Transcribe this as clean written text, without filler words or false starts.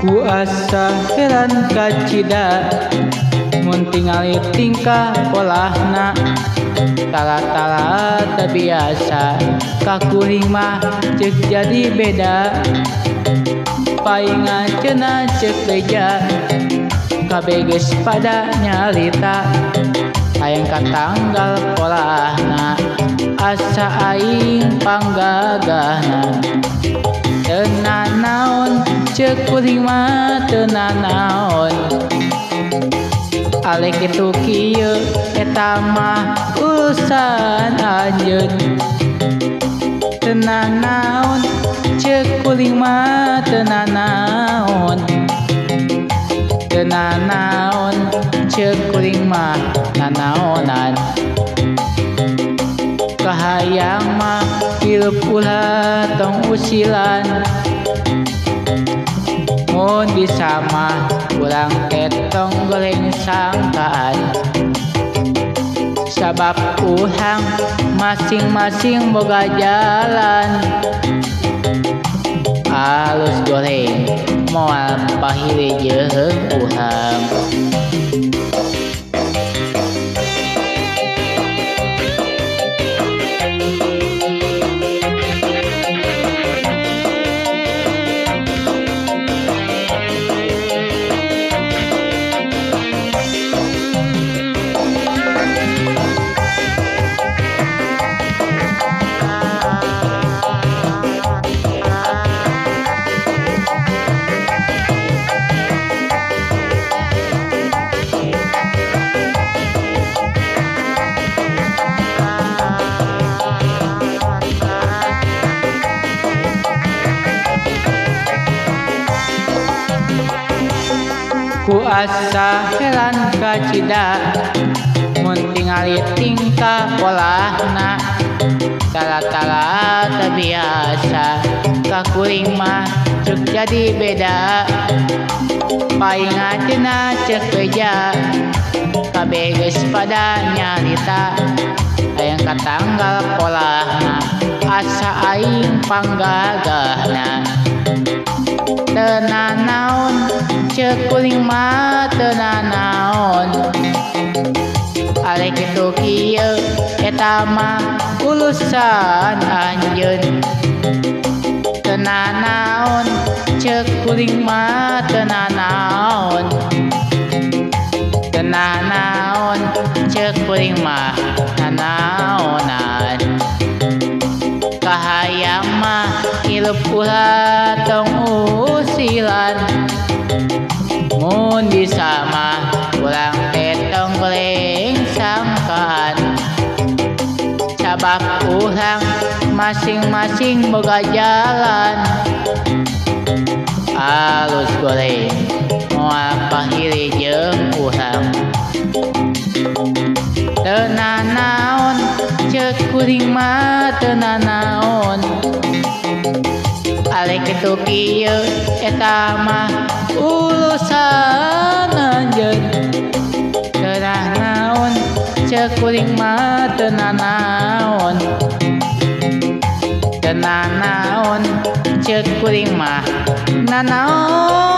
Ku asa heran kacida mun tingali tingkah polahna tala-tala teu biasa ka kuring mah ceuk jadi beda paingan cenah ceuk beja kabeh geus pada nyalita hayang katanggal polahna asa aing panggagahna teu nanaon ceuk kuring mah teu nanaon alik kitu kieu eta mah urusan anjeun teu nanaon ceuk kuring mah teu nanaon teu nanaon ceuk kuring mah nanaonan kahayang mah hirup ulah tong usilan mun bisa mah urang teh tong goreng sangkaan sabab urang masing-masing boga jalan alus goreng moal pahili jeung urang. Ku asa heran kacida mun tingali tingkah polahna tala-tala teu biasa ka kuring mah ceuk jadi beda paingan cenah ceuk beja kabeh geus pada nyarita hayang katanggal polahna asa aing panggagahna teu nanaon ceuk kuring mah teu nanaon alik kitu kieu eta mah urusan anjeun teu nanaon ceuk kuring mah teu nanaon teu nanaon ceuk kuring mah nanaonan kahayang mah hirup ulah tong usilan mun bisa mah urang teh tong goreng sangkaan sabab urang masing-masing boga jalan alus goreng moal pahili jeung urang teu nanaon ceuk kuring mah teu nanaon alik kitu kieu eta mah urusan anjeun teu nanaon ceuk kuring mah teu nanaon teu nanaon ceuk kuring mah nanaon.